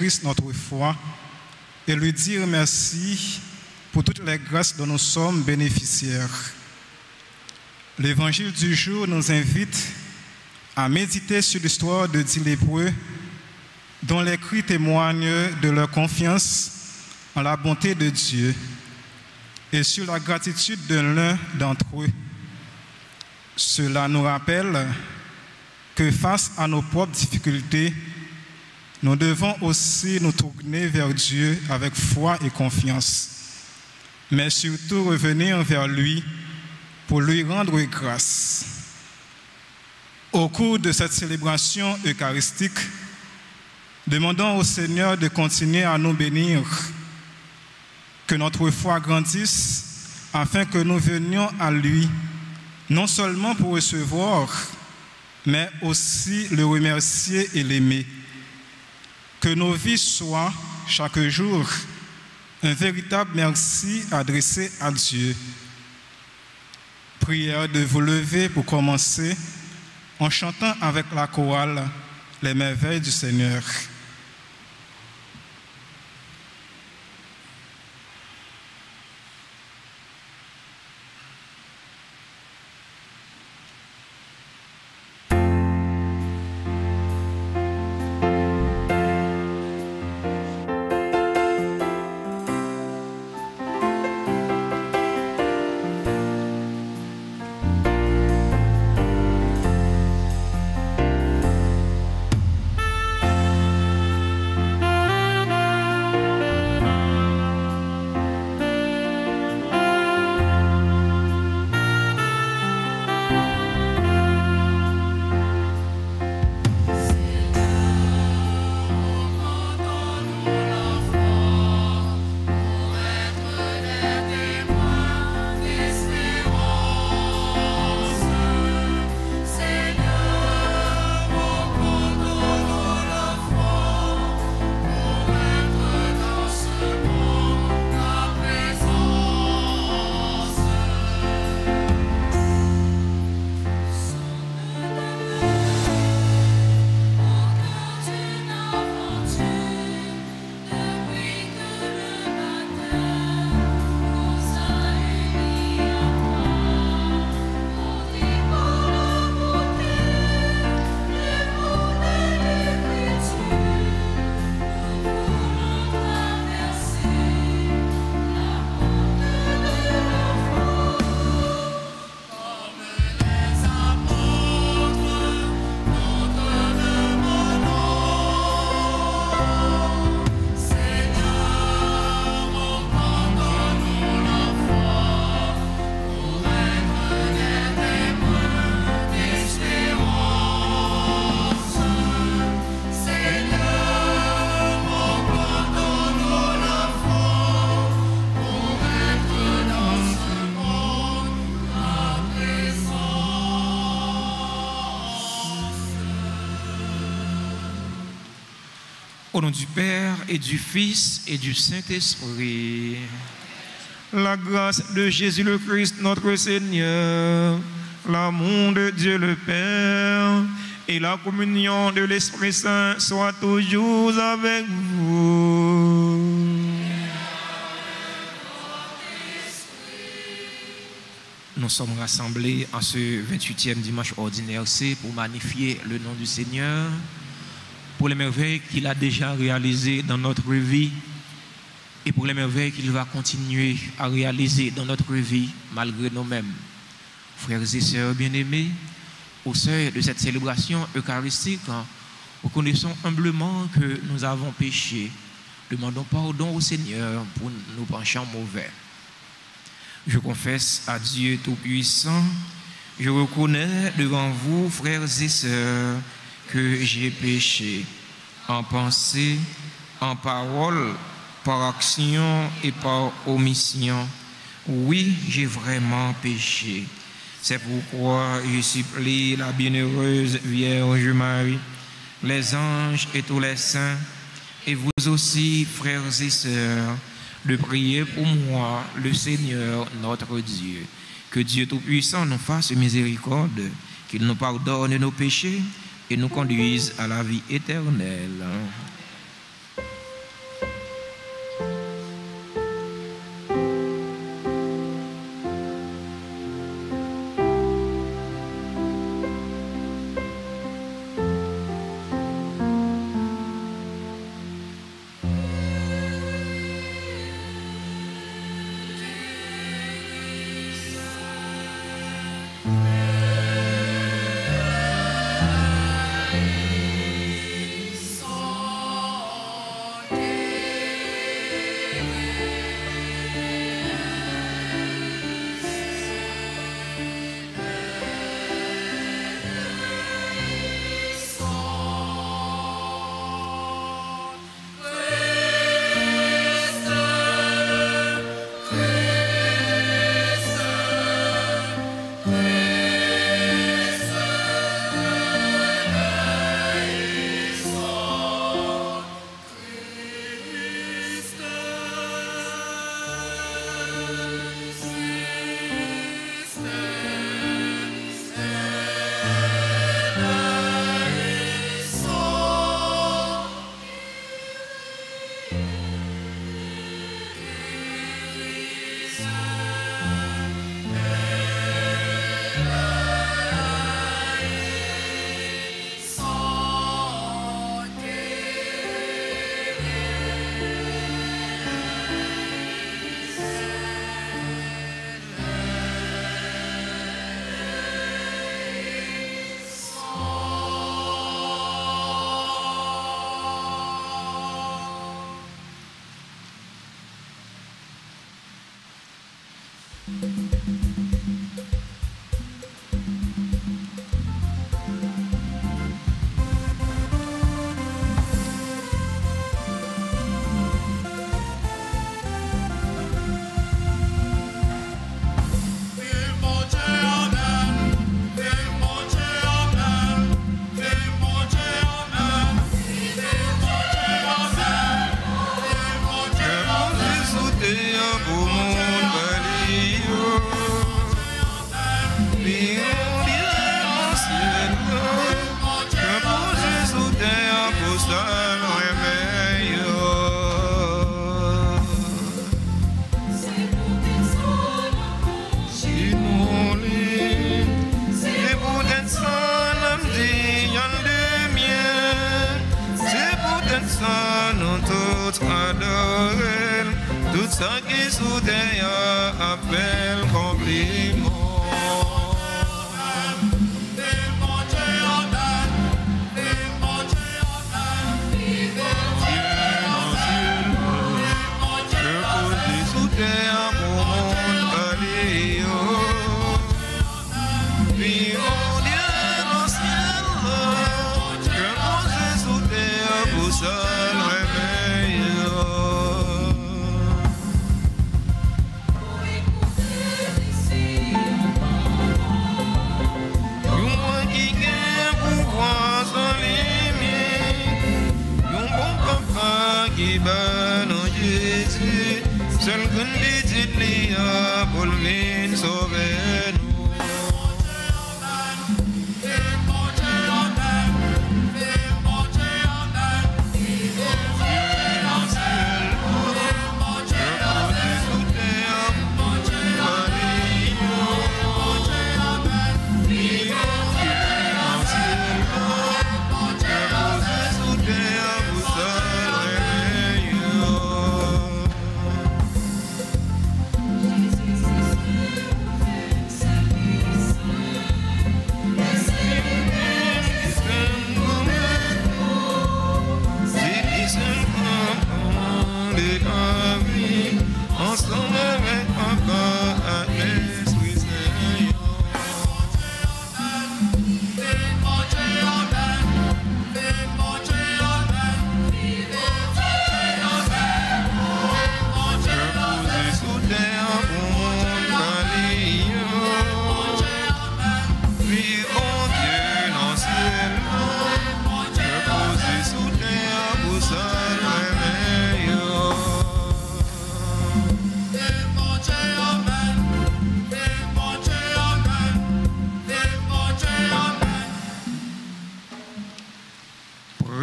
Jésus-Christ notre foi et lui dire merci pour toutes les grâces dont nous sommes bénéficiaires. L'évangile du jour nous invite à méditer sur l'histoire de 10 lépreux dont les cris témoignent de leur confiance en la bonté de Dieu et sur la gratitude de l'un d'entre eux. Cela nous rappelle que face à nos propres difficultés, nous devons aussi nous tourner vers Dieu avec foi et confiance, mais surtout revenir vers lui pour lui rendre grâce. Au cours de cette célébration eucharistique, demandons au Seigneur de continuer à nous bénir, que notre foi grandisse afin que nous venions à lui, non seulement pour recevoir, mais aussi le remercier et l'aimer. Que nos vies soient, chaque jour, un véritable merci adressé à Dieu. Prière de vous lever pour commencer en chantant avec la chorale les merveilles du Seigneur. Au nom du Père et du Fils et du Saint-Esprit, la grâce de Jésus le Christ, notre Seigneur, l'amour de Dieu le Père et la communion de l'Esprit Saint soient toujours avec vous. Nous sommes rassemblés en ce 28e dimanche ordinaire C pour magnifier le nom du Seigneur, pour les merveilles qu'il a déjà réalisées dans notre vie et pour les merveilles qu'il va continuer à réaliser dans notre vie malgré nous-mêmes. Frères et sœurs bien-aimés, au seuil de cette célébration eucharistique, reconnaissons humblement que nous avons péché. Demandons pardon au Seigneur pour nos penchants mauvais. Je confesse à Dieu Tout-Puissant, je reconnais devant vous, frères et sœurs, que j'ai péché en pensée, en parole, par action et par omission. Oui, j'ai vraiment péché. C'est pourquoi je supplie la bienheureuse Vierge Marie, les anges et tous les saints, et vous aussi, frères et sœurs, de prier pour moi, le Seigneur, notre Dieu. Que Dieu Tout-Puissant nous fasse miséricorde, qu'il nous pardonne nos péchés et nous conduise à la vie éternelle.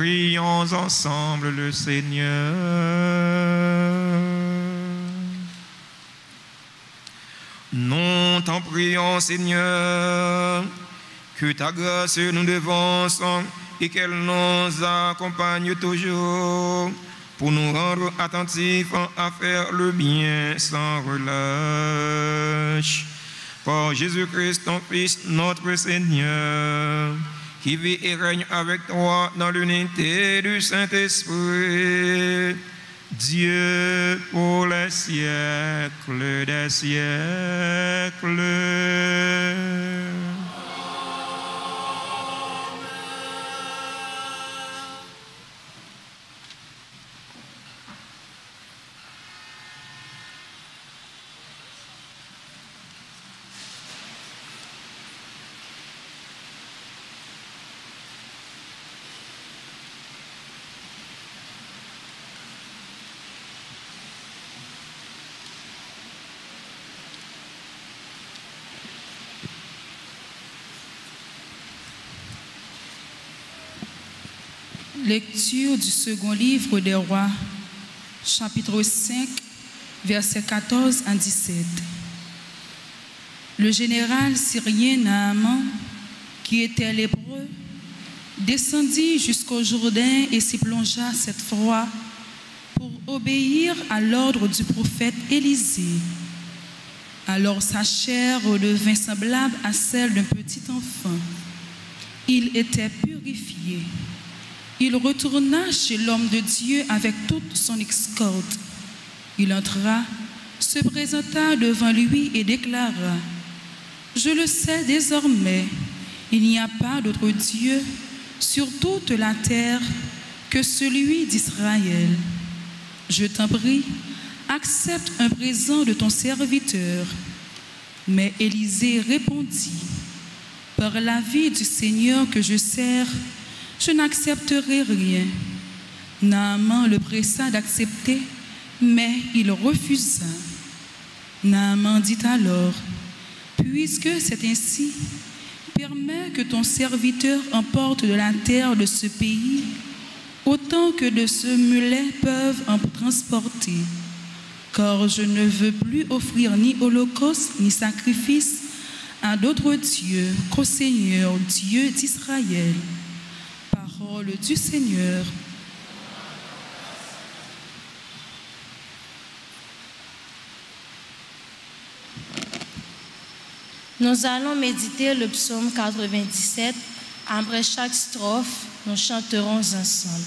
Prions ensemble le Seigneur. Nous t'en prions, Seigneur, que ta grâce nous devance et qu'elle nous accompagne toujours pour nous rendre attentifs à faire le bien sans relâche. Par Jésus-Christ, ton Fils, notre Seigneur, qui vit et règne avec toi dans l'unité du Saint-Esprit, Dieu pour les siècles des siècles. Lecture du second livre des rois. chapitre 5, versets 14 à 17. Le général syrien Naaman, qui était lépreux, descendit jusqu'au Jourdain et s'y plongea 7 fois pour obéir à l'ordre du prophète Élisée. Alors sa chair redevint semblable à celle d'un petit enfant. Il était purifié. Il retourna chez l'homme de Dieu avec toute son escorte. Il entra, se présenta devant lui et déclara: « Je le sais désormais, il n'y a pas d'autre Dieu sur toute la terre que celui d'Israël. Je t'en prie, accepte un présent de ton serviteur. » Mais Élisée répondit: « Par la vie du Seigneur que je sers, je n'accepterai rien. » Naaman le pressa d'accepter, mais il refusa. Naaman dit alors: « Puisque c'est ainsi, permets que ton serviteur emporte de la terre de ce pays autant que de ce mulet peuvent en transporter. Car je ne veux plus offrir ni holocauste ni sacrifice à d'autres dieux qu'au Seigneur, Dieu d'Israël. » Parole du Seigneur. Nous allons méditer le psaume 97. Après chaque strophe, nous chanterons ensemble.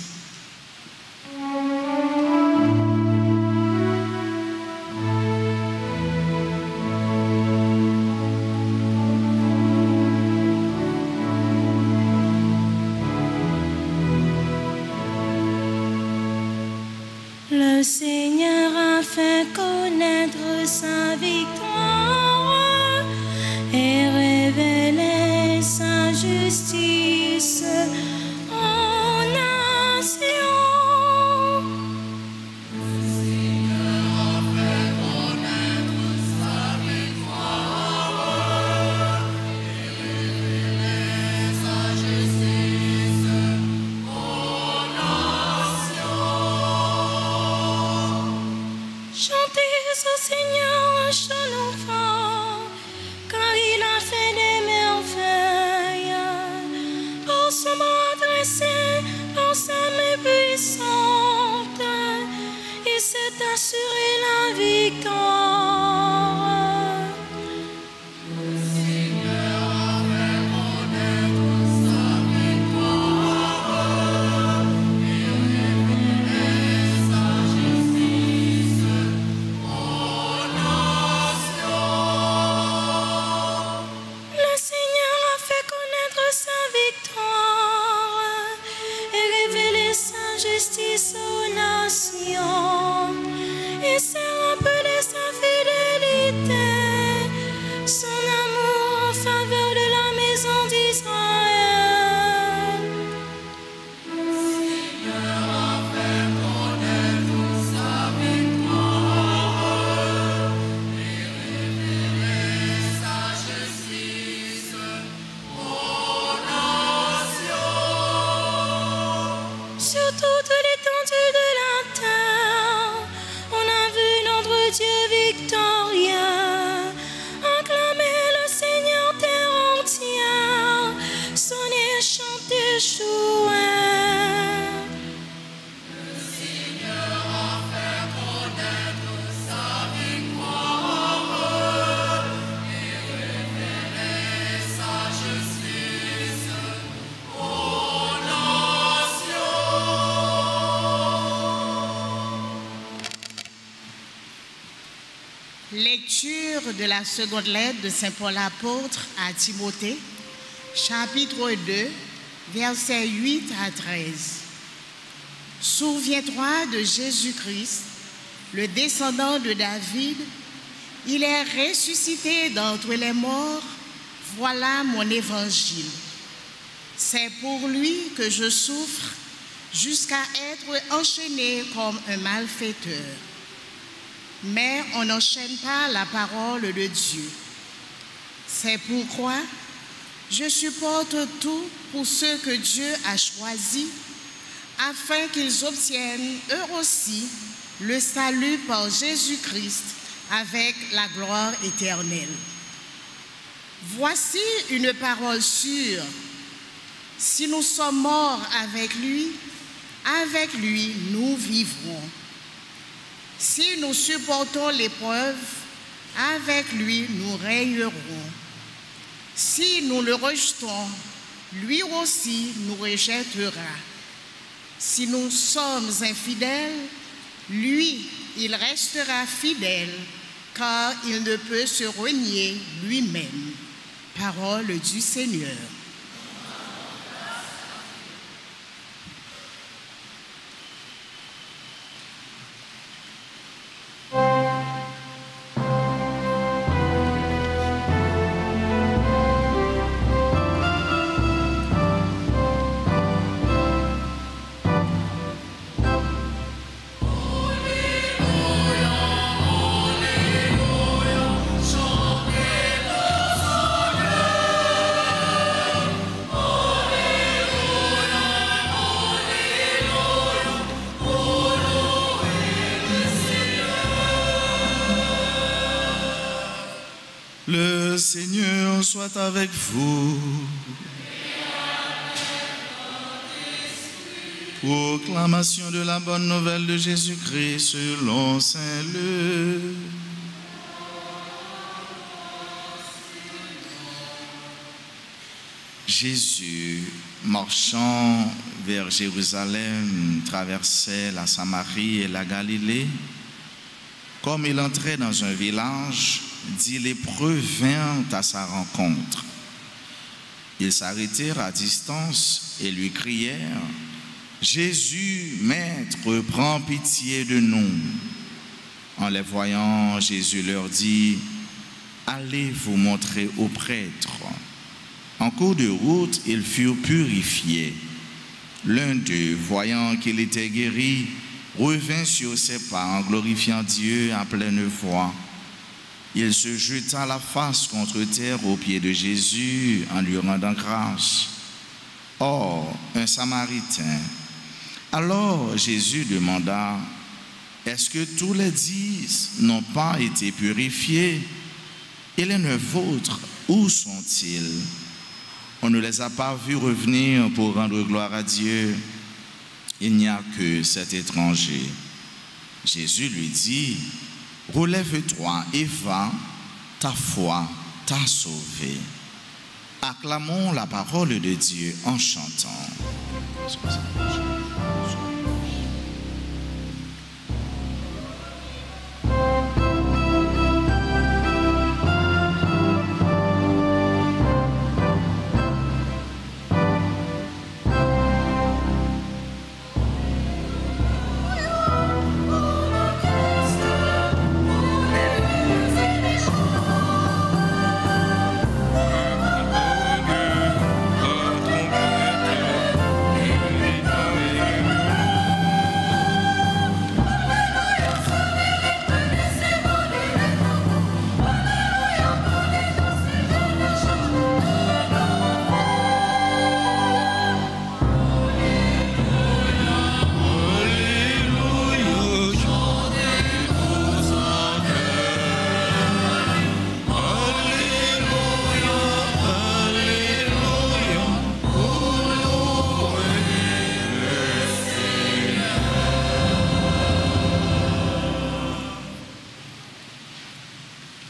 Le Seigneur a fait connaître sa victoire et révélé sa justice aux nations. Le Seigneur a fait connaître sa victoire et révélé sa justice aux nations. Chantez au Seigneur un chant nouveau, car il a fait des merveilles. Par son bras dressé, par sa main puissante, il s'est assuré la victoire. Le Seigneur a fait connaître sa victoire et révélé sa justice aux nations. Le Seigneur a fait connaître sa victoire et révélé sa justice aux nations. Il s'est rappelé sa fidélité, son amour en faveur de la maison d'Israël. Le Seigneur a fait connaître sa victoire et révélé sa justice aux nations. Sur toute l'étendue de la terre, on a vu notre Dieu victorieux. Acclamez le Seigneur terre entière, sonnez, chantez, jouez. Le Seigneur a fait connaître sa victoire et révélé sa justice aux nations. Lecture de la seconde lettre de Saint Paul apôtre à Timothée, chapitre 2, versets 8 à 13. Souviens-toi de Jésus-Christ, le descendant de David. Il est ressuscité d'entre les morts. Voilà mon évangile. C'est pour lui que je souffre jusqu'à être enchaîné comme un malfaiteur. Mais on n'enchaîne pas la parole de Dieu. C'est pourquoi je supporte tout pour ceux que Dieu a choisis, afin qu'ils obtiennent eux aussi le salut par Jésus-Christ avec la gloire éternelle. Voici une parole sûre. Si nous sommes morts avec lui nous vivrons. Si nous supportons l'épreuve, avec lui nous régnerons. Si nous le rejetons, lui aussi nous rejettera. Si nous sommes infidèles, lui, il restera fidèle, car il ne peut se renier lui-même. Parole du Seigneur. Le Seigneur soit avec vous. Proclamation de la bonne nouvelle de Jésus-Christ selon saint Luc. Jésus, marchant vers Jérusalem, traversait la Samarie et la Galilée. Comme il entrait dans un village, 10 lépreux vinrent à sa rencontre. Ils s'arrêtèrent à distance et lui crièrent: « Jésus, Maître, prends pitié de nous. » En les voyant, Jésus leur dit: « Allez vous montrer au prêtre. » En cours de route, ils furent purifiés. L'un d'eux, voyant qu'il était guéri, revint sur ses pas en glorifiant Dieu à pleine voix. Il se jeta la face contre terre aux pieds de Jésus en lui rendant grâce. Or, un Samaritain. Alors Jésus demanda: « Est-ce que tous les 10 n'ont pas été purifiés? Et les 9 autres, où sont-ils? On ne les a pas vus revenir pour rendre gloire à Dieu. Il n'y a que cet étranger. » Jésus lui dit: « Relève-toi et va, ta foi t'a sauvé. » Acclamons la parole de Dieu en chantant.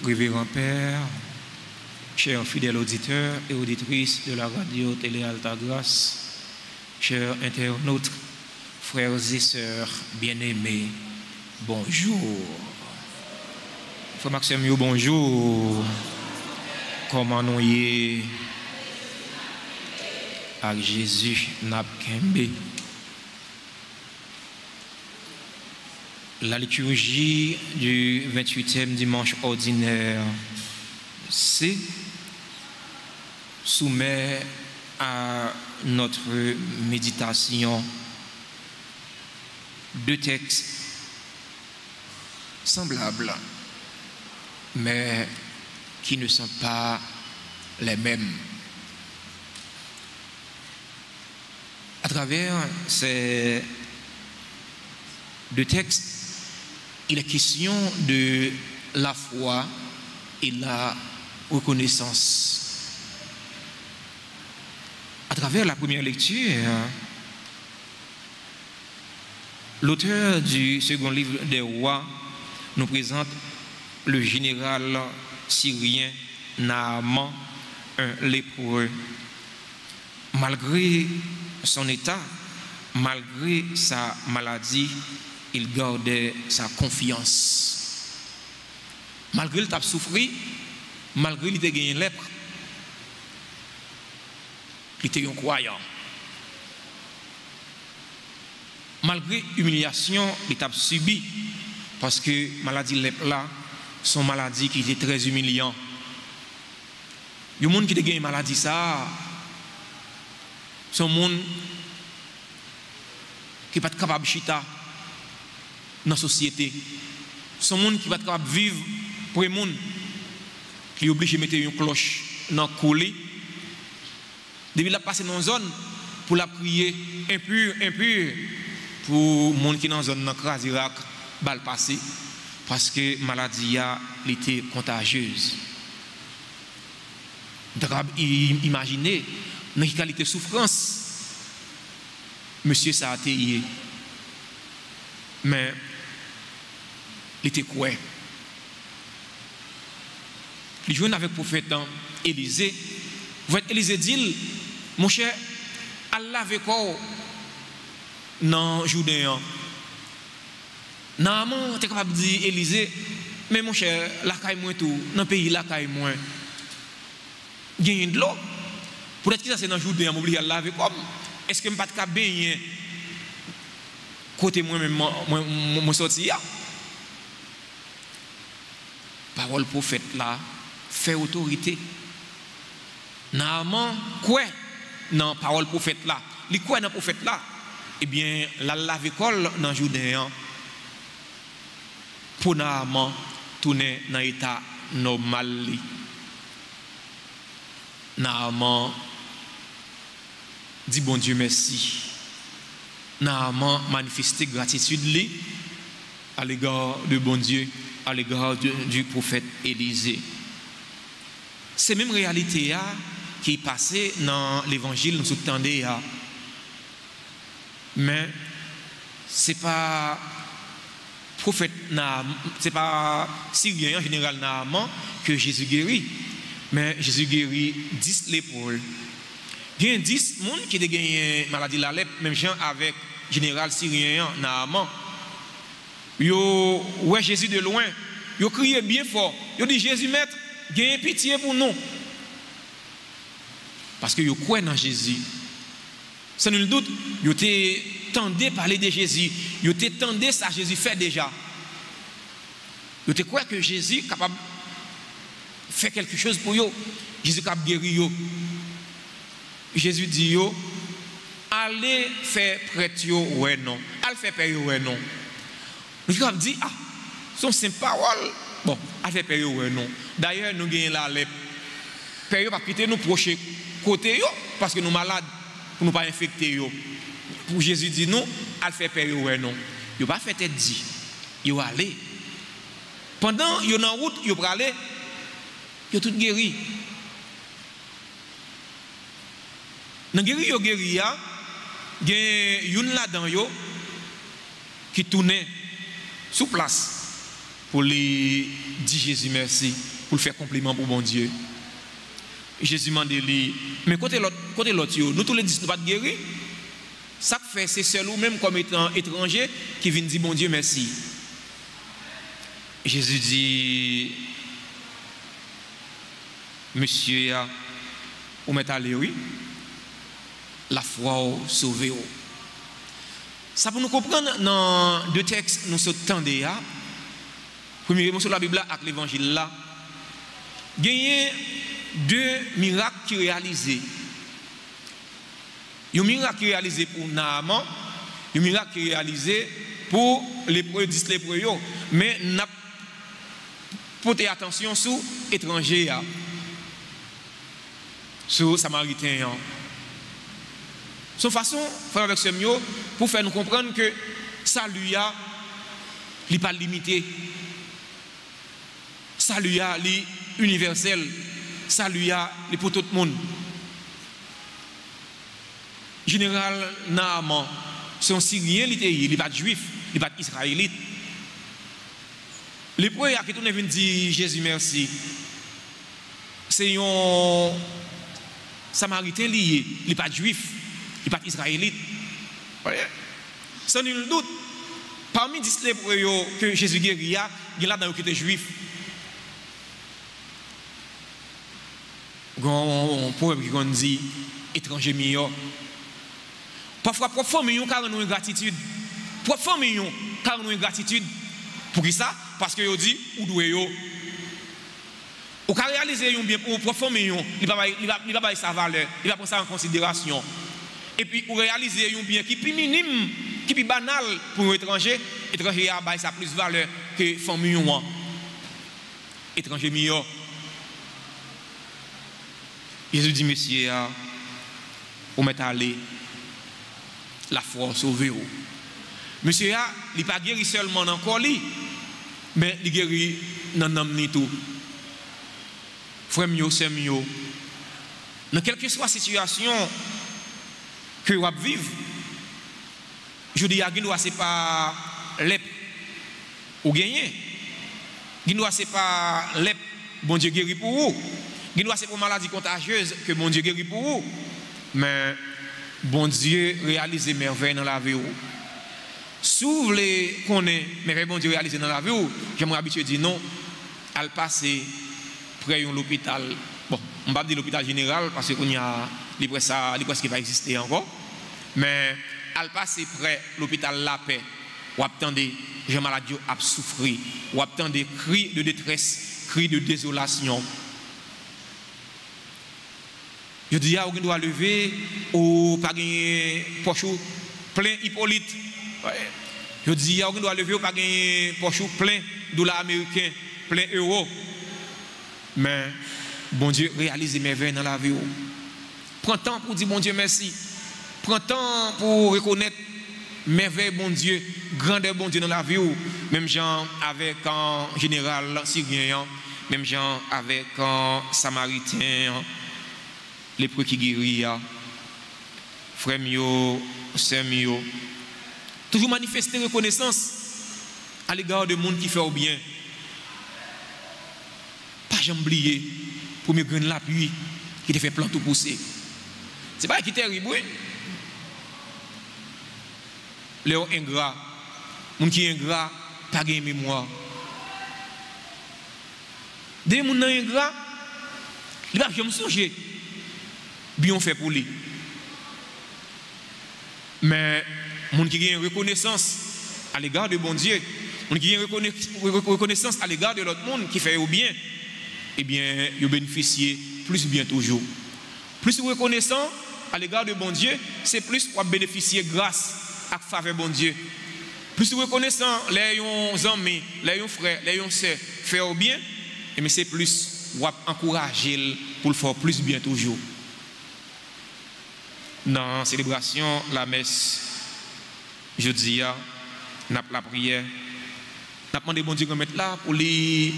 Révérend Père, chers fidèles auditeurs et auditrices de la radio Télé Alta Grâce, chers internautes, frères et sœurs bien-aimés, bonjour. Frère Maxime, bonjour. Comment nous y est avec Jésus Napkembe? La liturgie du 28e dimanche ordinaire C soumet à notre méditation 2 textes semblables, mais qui ne sont pas les mêmes. À travers ces 2 textes, il est question de la foi et la reconnaissance. À travers la première lecture, l'auteur du second livre des rois nous présente le général syrien Naaman, un lépreux. Malgré son état, malgré sa maladie, il gardait sa confiance. Malgré il t'a souffert, malgré il était gagné lèpre, il était un croyant. Malgré l'humiliation qu'il a subi, parce que maladie lèpre là, son maladie qui était très humiliante. Il y a des gens qui ont gagné maladie ça, son monde qui n'est pas capable de chita dans la société. Son monde qui n'est pas capable de vivre pour le monde, qui est obligé de mettre une cloche dans le coulis. Depuis qu'il a passé dans une zone pour la prier impur, impur, pour les gens qui sont dans une zone dans Kras Irak, bal passé, parce que la maladie a été contagieuse. Imaginez dans quelle qualité de souffrance monsieur ça a été, mais il était quoi? Il joue avec le prophète Élisée. Élisée dit, mon cher, Allah avec quoi dans Jourdain. Naaman, tu es capable de dire Élisée, mais mon cher, la caille moins tout, dans le pays la caille moins. Gagne de l'eau. Peut-être que ça c'est dans Jourdain, m'oublie Allah avec quoi. Est-ce que je ne peux pas baigner côté moi-même, moi sorti là? Parole prophète là, fait autorité. Naaman, quoi dans parole prophète là? Il quoi dans prophète là? Eh bien, la lave école dans Jourdain pour Naaman tourner dans l'état normal. Naaman dit bon Dieu merci. Naaman manifesté gratitude à l'égard de bon Dieu, à l'égard du prophète Élisée. C'est même réalité qui est passée dans l'évangile nous entendez. Mais c'est pas prophète Naaman, c'est pas Syrien en général Naaman que Jésus guérit, mais Jésus guérit 10 lépreux. Il y a 10 personnes qui ont gagné maladie de la lèpre, même gens avec général syrien Naaman. Yo ouais Jésus de loin, yo crié bien fort, yo dit Jésus maître, gagne pitié pour nous. Parce que yo croient dans Jésus. Sans nul doute, yo te tendé parler de Jésus, yo te tendé ça Jésus fait déjà. Yo te croit que Jésus est capable de faire quelque chose pour yo. Jésus est capable de guérir yo. Jésus dit yo, allez faire prêtre yo ouais non, allez faire père yo ouais non. Nous avons dit ah, son simple parole. Bon, allez faire père yo ouais non. D'ailleurs nous gagnons la lèpre. Père yo pas quitter nous proche côté yo parce que nous malades pour nous pas infecter yo. Pour Jésus dit non, allez faire père yo ouais non. Yo pas fait tête dit. Yo aller. Pendant yo en route, yo pour aller, yo tout guéri. Dans guéri yo guéri ya, gen yon là dans yo qui tournait sous place pour lui dire Jésus merci, pour le faire compliment pour bon Dieu. Jésus m'a dit mais côté l'autre yo, nous tous les 10 nous pas guéri. Ça fait c'est seul ou même comme étant étranger qui vient dire bon Dieu merci. Jésus dit monsieur ou m'est allé oui. La foi sauvé. Ça pour nous comprendre dans deux textes nous s'entendez là. Premier sur la Bible avec l'évangile là. Il y a deux miracles qui réalisés. Il y a un miracle qui réalisé pour Naaman, il y a un miracle qui réalisé pour les 10 lépreux, mais n'a porté attention sur étrangers, sur samaritains. Son façon, frère avec ce mieux, pour faire nous comprendre que salut il n'est pas limité. Salut à li universel. Salut à li pour tout le monde. Général Naaman, c'est un Syrien, il n'est pas juif, il n'est pas israélite. Les premiers qui tournent viennent dire Jésus merci. C'est un Samaritain lié, il n'est pas juif, il n'est pas israélite. Sans nul doute, parmi 10 lépreux que Jésus guérit, il y a là-dedans qui étaient juifs. Un proverbe qui dit étranger meilleur. Parfois, propre famille, car nous avons gratitude. Propre famille, car nous avons gratitude. Pour qui ça? Parce que vous dit, ou doué yo. Ou car réaliser un bien pour propre famille, il va pas sa valeur, il va prendre ça en considération. Et puis, ou réaliser un bien qui est plus minime, qui est plus banal pour un étranger, étranger a ça plus valeur que famille. Étranger meilleur. Jésus dit, monsieur, vous mettez à aller. La foi sauver. Monsieur, il n'est pas guéri seulement dans le corps, mais il guérit dans l'âme tout. Frère mio, c'est mieux. Dans quelle que soit la situation que vous vivez, je dis à vous, ce n'est pas l'ép ou gagner. Ce n'est pas l'ép, bon Dieu guérit pour vous. Ce n'est pas maladie contagieuse que bon Dieu guérit pour vous. Mais bon Dieu réalise des merveilles dans la vie. Si vous voulez qu'on ait merveilles bon Dieu réalisées dans la vie, j'aimerais habituer à dire non, à le passer près de l'hôpital. Bon, on ne va pas dire l'hôpital général parce qu'il y a presque pas existé encore. Mais à le passer près de l'hôpital La Paix, ou attendez, j'ai maladie à souffrir, ou attendez cris de détresse, cris de désolation. Je dis, on doit lever, ou pas gagner poche plein Hippolyte. Je dis, on doit lever, ou pas gagner poche plein dollars américains, plein euros. Mais, bon Dieu, réalise merveilles dans la vie. Prends temps pour dire, bon Dieu, merci. Prends temps pour reconnaître merveilles, bon Dieu, grandeur, bon Dieu dans la vie. Même gens avec un général syrien, même gens avec un samaritain. Les preux qui guérissent, frère mio, sœur mio, toujours manifester reconnaissance à l'égard de monde qui fait au bien. Pas jamais oublier pour me gagner l'appui qui te fait planter pousser. C'est pas qui terrible, oui. Léon ingrat, monde qui est ingrat, pas de mémoire. Des gens ingrat, il va jamais songer. Bien fait pour lui. Mais les gens qui ont une reconnaissance à l'égard de bon Dieu, les gens qui ont une reconnaissance à l'égard de l'autre monde qui fait au bien, eh bien, ils bénéficient plus bien toujours. Plus reconnaissant à l'égard de bon Dieu, c'est plus pour bénéficier grâce à faveur bon Dieu. Plus reconnaissant les amis, les frères, les sœurs faire au bien, eh bien, c'est plus pour encourager pour le faire plus bien toujours. Dans la célébration, la messe, jeudi, nous avons la prière. Nous avons demandé bon Dieu de mettre là pour lui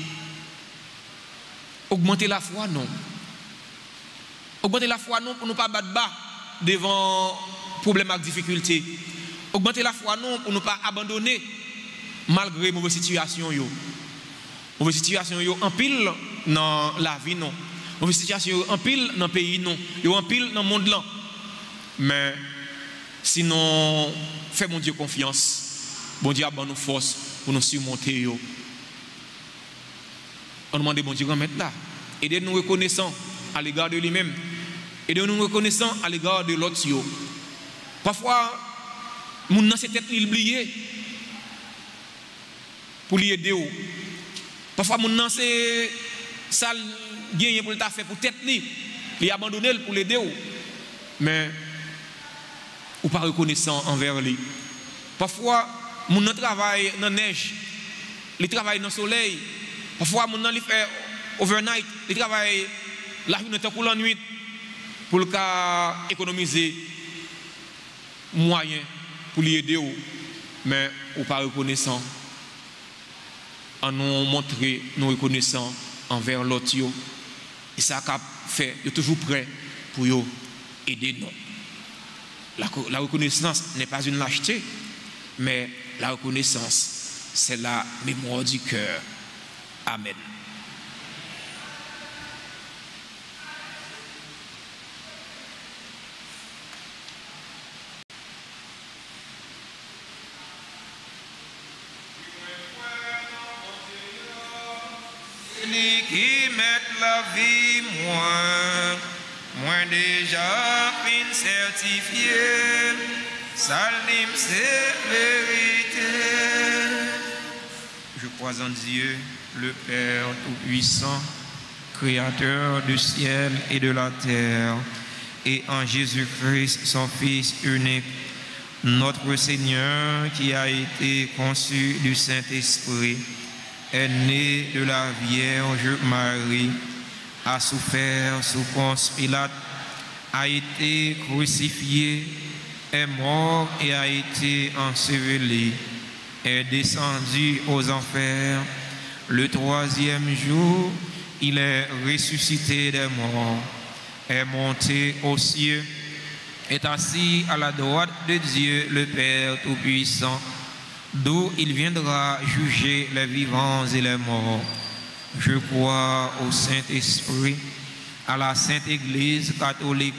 augmenter la foi, non. Augmenter la foi, non, pour ne pas battre bas devant problèmes et difficultés. Augmenter la foi, non, pour ne pas abandonner malgré mauvaise situation. Mauvaise situation, en pile dans la vie, non. Mauvaise situation, en pile dans le pays, non. En pile dans le monde, là. Mais sinon, fais mon Dieu confiance. Bon Dieu a donné nous force pour nous surmonter. On demande bon Dieu de mettre là. Aidez-nous reconnaissant à l'égard de lui-même. Aidez-nous reconnaissant à l'égard de l'autre. Parfois, mon dans cette tête il oublié pour lui aider. Parfois, mon dans c'est ça gagné pour le faire pour tête lui, il abandonné pour l'aider. Mais ou pas reconnaissant envers lui. Parfois, mon travail dans la neige, il travaille dans le soleil. Parfois, mon il fait overnight, il travaille la journée pour la nuit pour le cas économiser moyens pour lui aider. Mais ou pas reconnaissant en nous montrer nous reconnaissants envers l'autre. Et ça a fait, ils sont toujours prêts pour aider nous. La reconnaissance n'est pas une lâcheté, mais la reconnaissance, c'est la mémoire du cœur. Amen. Qui met la vie moins déjà fin certifié, salim c'est vérité. Je crois en Dieu, le Père Tout-Puissant, Créateur du ciel et de la terre, et en Jésus-Christ, son Fils unique, notre Seigneur, qui a été conçu du Saint-Esprit, est né de la Vierge Marie, a souffert sous Ponce Pilate, a été crucifié, est mort et a été enseveli, est descendu aux enfers. Le troisième jour, il est ressuscité des morts, est monté aux cieux, est assis à la droite de Dieu le Père Tout-Puissant, d'où il viendra juger les vivants et les morts. Je crois au Saint-Esprit, à la Sainte Église catholique,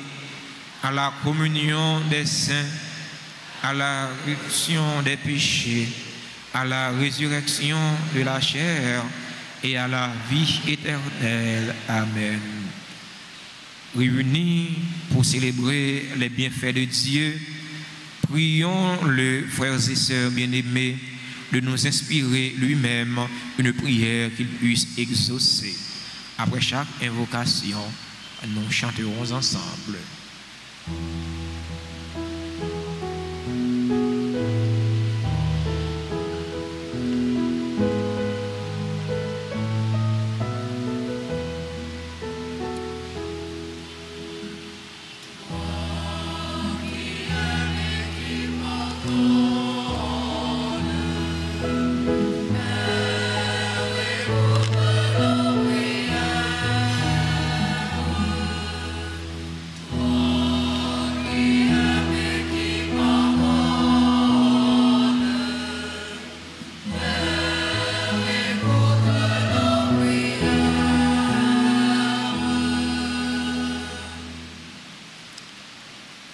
à la communion des saints, à la rémission des péchés, à la résurrection de la chair et à la vie éternelle. Amen. Réunis pour célébrer les bienfaits de Dieu, prions-le, frères et sœurs bien-aimés, de nous inspirer lui-même une prière qu'il puisse exaucer. Après chaque invocation, nous chanterons ensemble.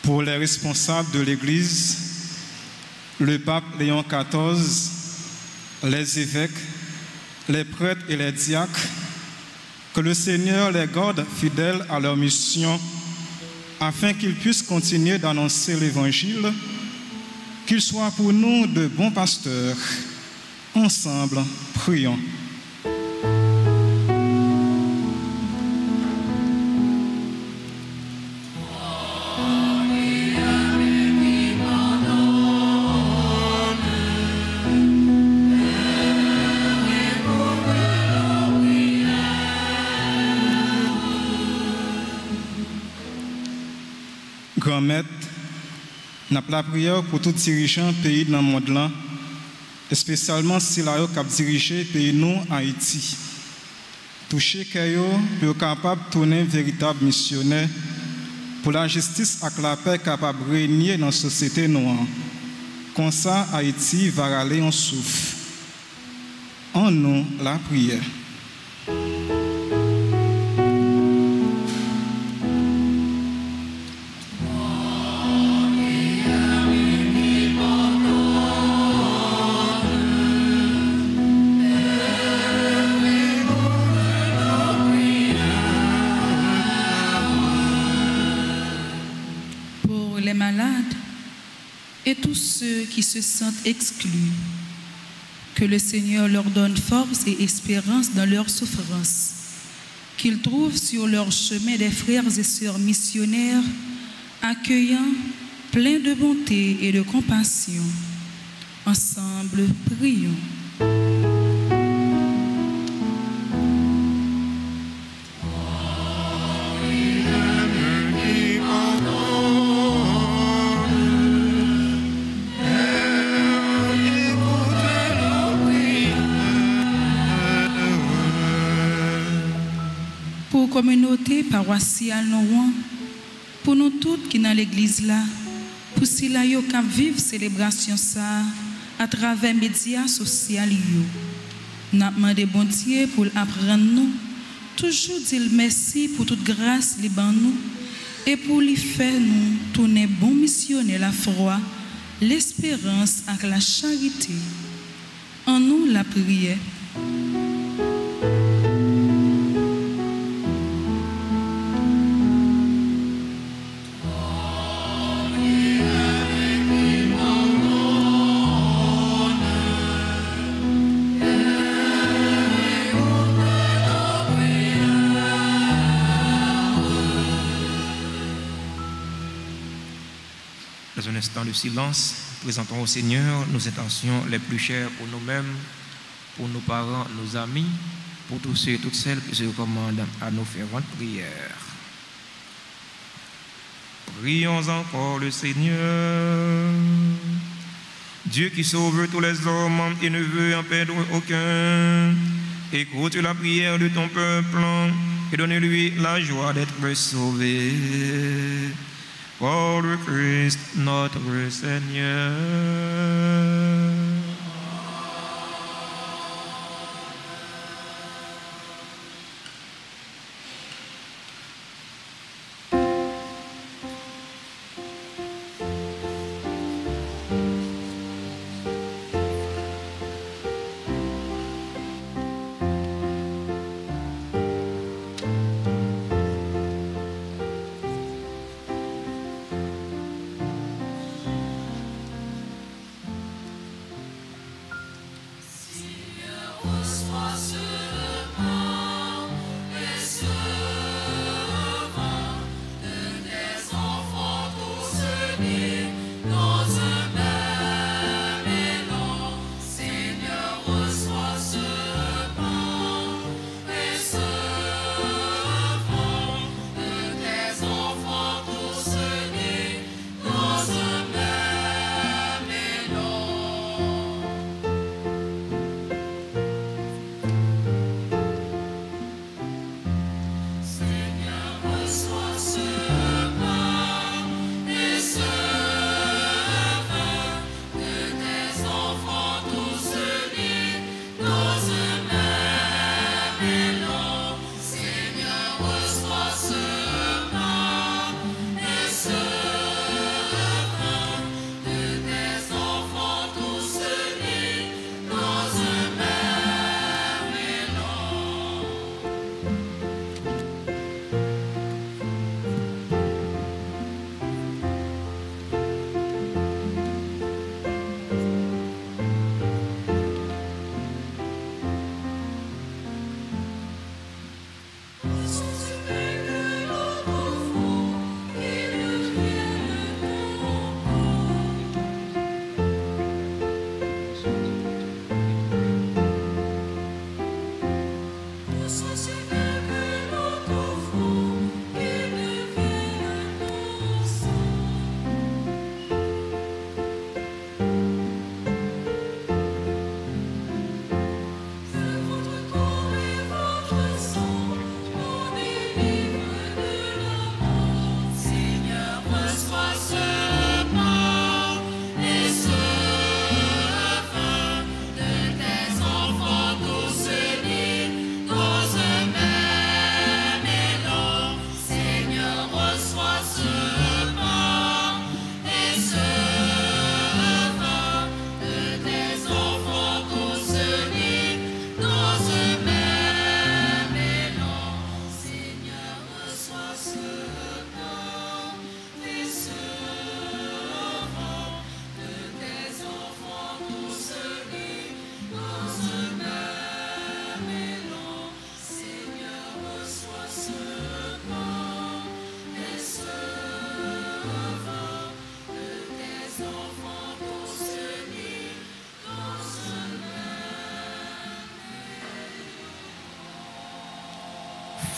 Pour les responsables de l'Église, le pape Léon XIV, les évêques, les prêtres et les diacres, que le Seigneur les garde fidèles à leur mission, afin qu'ils puissent continuer d'annoncer l'Évangile, qu'ils soient pour nous de bons pasteurs. Ensemble, prions. Grand Maître, nous avons la prière pour tous les dirigeants pays dans le monde là, et spécialement si la cap diriger pays nous Haïti. Toucher Kayo pour être capable de tourner véritable missionnaire pour la justice et la paix capable de régner dans la société noire. Comme ça, Haïti va aller en souffle. En nous, la prière. Et tous ceux qui se sentent exclus, que le Seigneur leur donne force et espérance dans leur souffrance, qu'ils trouvent sur leur chemin des frères et sœurs missionnaires, accueillants, pleins de bonté et de compassion. Ensemble, prions. communauté paroissiale nous, pour nous toutes qui dans l'église là, pour si là yo cap vivre célébration ça à travers médias sociaux yo. N'a demandé bon Dieu pour apprendre nous, toujours dire merci pour toute grâce li ban nous et pour lui faire nous tourner bon missionnaire la foi, l'espérance avec la charité. En nous la prière. Dans un instant de silence, présentons au Seigneur nos intentions les plus chères pour nous-mêmes, pour nos parents, nos amis, pour tous ceux et toutes celles qui se recommandent à nos ferventes prières. Prions encore le Seigneur. Dieu qui sauve tous les hommes et ne veut en perdre aucun, écoute la prière de ton peuple et donne-lui la joie d'être sauvé. Par le Christ notre Seigneur.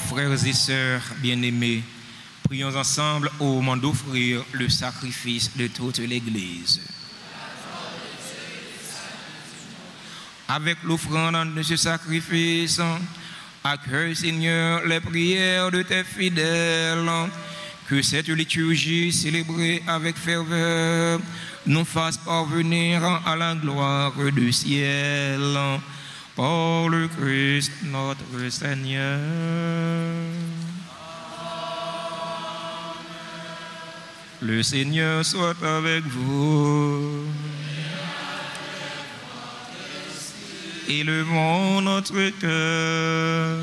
Frères et sœurs bien-aimés, prions ensemble au moment d'offrir le sacrifice de toute l'Église. Avec l'offrande de ce sacrifice, Accueille, Seigneur, les prières de tes fidèles. Que cette liturgie célébrée avec ferveur nous fasse parvenir à la gloire du ciel. Par le Christ notre Seigneur. Le Seigneur soit avec vous. Élevons notre cœur.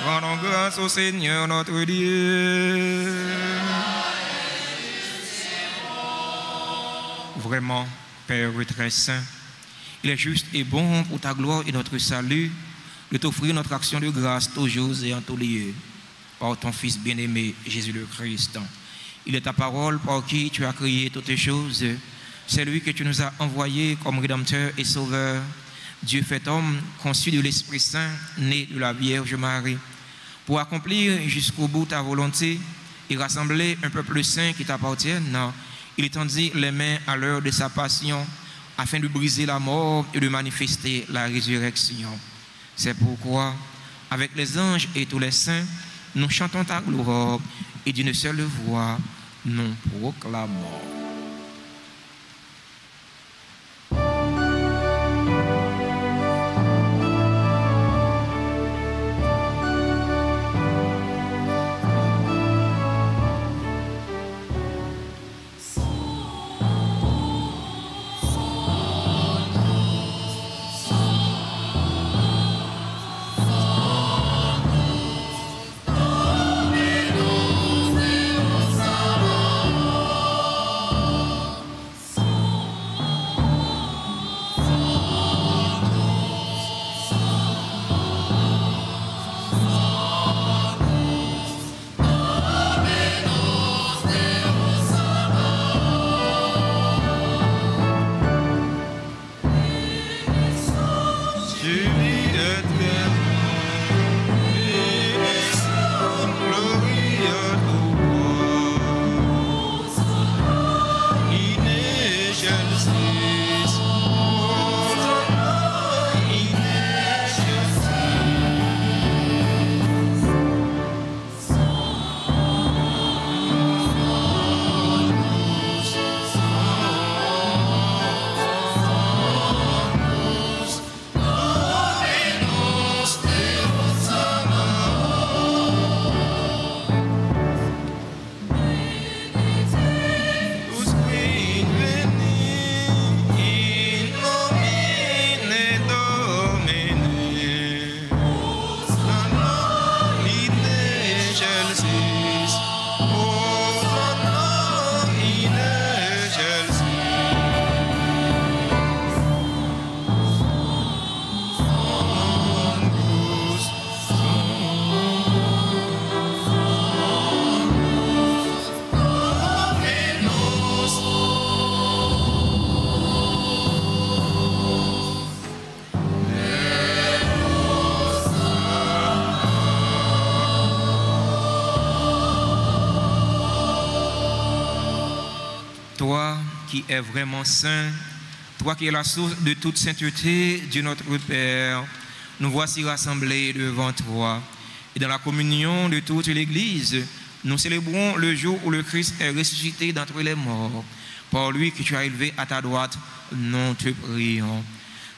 Rendons grâce au Seigneur notre Dieu. Vraiment, Père très saint, il est juste et bon pour ta gloire et notre salut de t'offrir notre action de grâce toujours et en tout lieu. Par ton Fils bien-aimé, Jésus le Christ. Il est ta parole par qui tu as créé toutes les choses. C'est lui que tu nous as envoyé comme Rédempteur et Sauveur. Dieu fait homme, conçu de l'Esprit Saint, né de la Vierge Marie, pour accomplir jusqu'au bout ta volonté et rassembler un peuple saint qui t'appartienne. Il tendit les mains à l'heure de sa passion afin de briser la mort et de manifester la résurrection. C'est pourquoi, avec les anges et tous les saints, nous chantons ta gloire et d'une seule voix, nous proclamons. Toi qui es vraiment saint, toi qui es la source de toute sainteté, Dieu notre Père, nous voici rassemblés devant toi. Et dans la communion de toute l'Église, nous célébrons le jour où le Christ est ressuscité d'entre les morts. Par lui que tu as élevé à ta droite, nous te prions.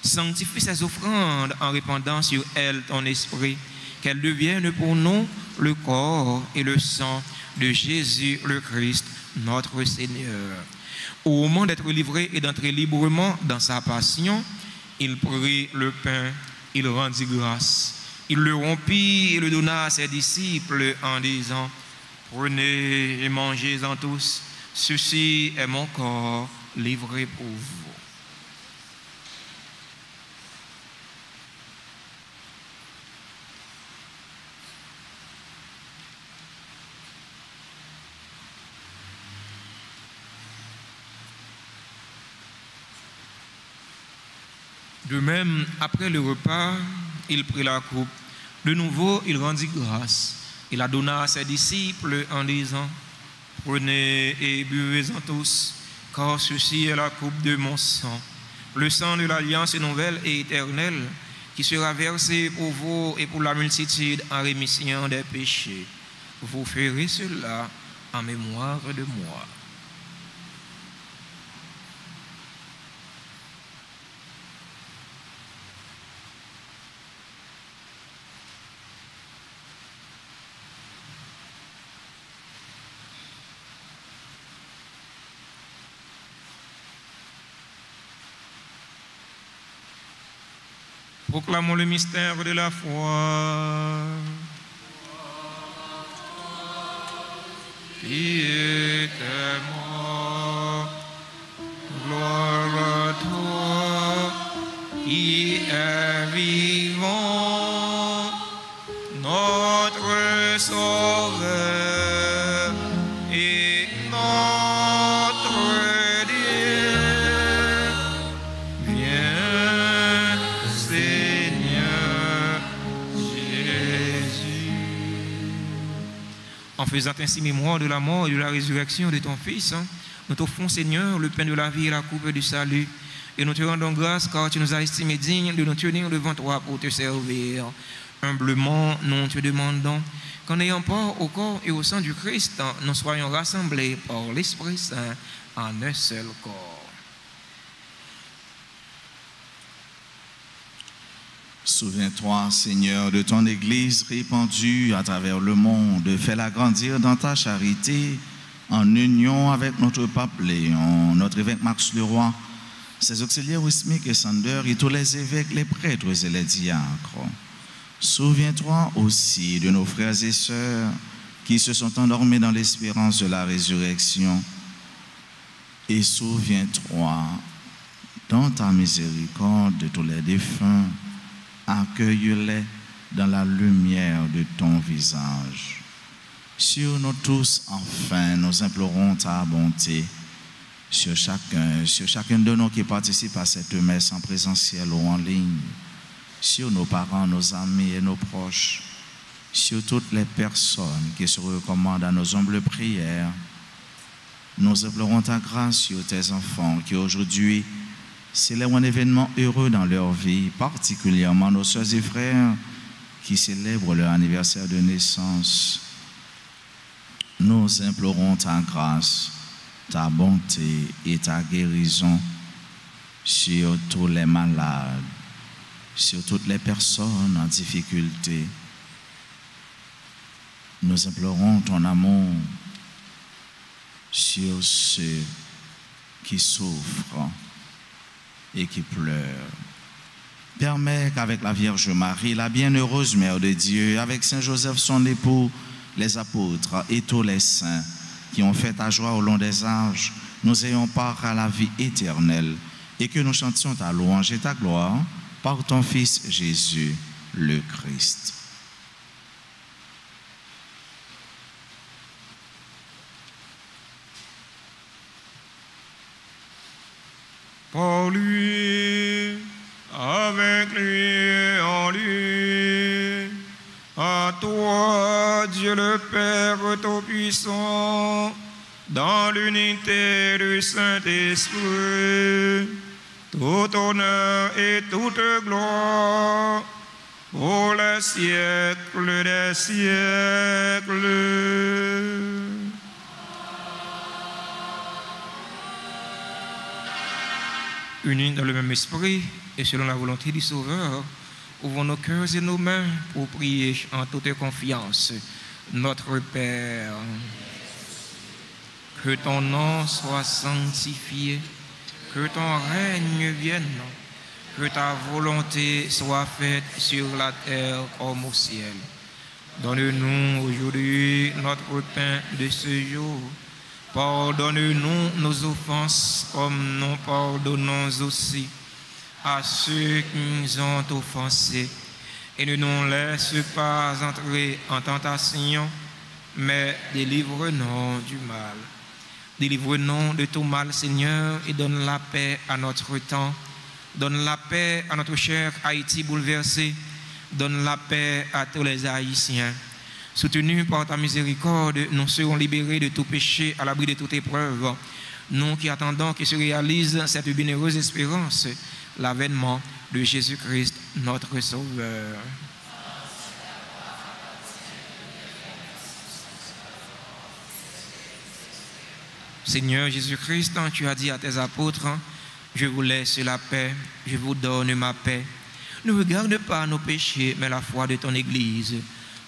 Sanctifie ces offrandes en répandant sur elles ton esprit, qu'elles deviennent pour nous le corps et le sang de Jésus le Christ, notre Seigneur. Au moment d'être livré et d'entrer librement dans sa passion, il prit le pain, il rendit grâce. Il le rompit et le donna à ses disciples en disant: prenez et mangez-en tous, ceci est mon corps livré pour vous. De même, après le repas, il prit la coupe. De nouveau, il rendit grâce. Il la donna à ses disciples en disant: prenez et buvez-en tous, car ceci est la coupe de mon sang, le sang de l'alliance nouvelle et éternelle qui sera versé pour vous et pour la multitude en rémission des péchés. Vous ferez cela en mémoire de moi. Proclamons le mystère de la foi. Qui était mort, gloire à toi, qui est vivant, notre Sauveur et notre Dieu. Viens, Seigneur Jésus. En faisant ainsi mémoire de la mort et de la résurrection de ton Fils, nous t'offrons, Seigneur, le pain de la vie et la coupe du salut. Et nous te rendons grâce car tu nous as estimés dignes de nous tenir devant toi pour te servir. Humblement, nous te demandons qu'en ayant part au corps et au sang du Christ, nous soyons rassemblés par l'Esprit Saint en un seul corps. Souviens-toi, Seigneur, de ton Église répandue à travers le monde. Fais-la grandir dans ta charité, en union avec notre pape Léon, notre évêque Max Leroy, ses auxiliaires Wismic et Sander et tous les évêques, les prêtres et les diacres. Souviens-toi aussi de nos frères et sœurs qui se sont endormis dans l'espérance de la résurrection. Et souviens-toi, dans ta miséricorde, de tous les défunts. Accueille-les dans la lumière de ton visage. Sur nous tous, enfin, nous implorons ta bonté. Sur chacun de nous qui participe à cette messe en présentiel ou en ligne. Sur nos parents, nos amis et nos proches. Sur toutes les personnes qui se recommandent à nos humbles prières. Nous implorons ta grâce sur tes enfants qui aujourd'hui célèbrent un événement heureux dans leur vie, particulièrement nos sœurs et frères qui célèbrent leur anniversaire de naissance. Nous implorons ta grâce, ta bonté et ta guérison sur tous les malades, sur toutes les personnes en difficulté. Nous implorons ton amour sur ceux qui souffrent et qui pleurent. Permets qu'avec la Vierge Marie, la bienheureuse Mère de Dieu, avec Saint Joseph son époux, les apôtres et tous les saints qui ont fait ta joie au long des âges, nous ayons part à la vie éternelle et que nous chantions ta louange et ta gloire par ton Fils Jésus, le Christ. Par lui, avec lui et en lui, à toi, Dieu le Père Tout-Puissant, dans l'unité du Saint-Esprit, tout honneur et toute gloire pour les siècles des siècles. Unis dans le même esprit et selon la volonté du Sauveur, ouvrons nos cœurs et nos mains pour prier en toute confiance. Notre Père, que ton nom soit sanctifié, que ton règne vienne, que ta volonté soit faite sur la terre comme au ciel. Donne-nous aujourd'hui notre pain de ce jour. Pardonne-nous nos offenses comme nous pardonnons aussi à ceux qui nous ont offensés. Et ne nous laisse pas entrer en tentation, mais délivre-nous du mal. Délivre-nous de tout mal, Seigneur, et donne la paix à notre temps. Donne la paix à notre cher Haïti bouleversé. Donne la paix à tous les Haïtiens. Soutenus par ta miséricorde, nous serons libérés de tout péché, à l'abri de toute épreuve. nous qui attendons que se réalise cette bienheureuse espérance, l'avènement de Jésus-Christ, notre Sauveur. Seigneur Jésus-Christ, tu as dit à tes apôtres, je vous laisse la paix, je vous donne ma paix. Ne regarde pas nos péchés, mais la foi de ton Église.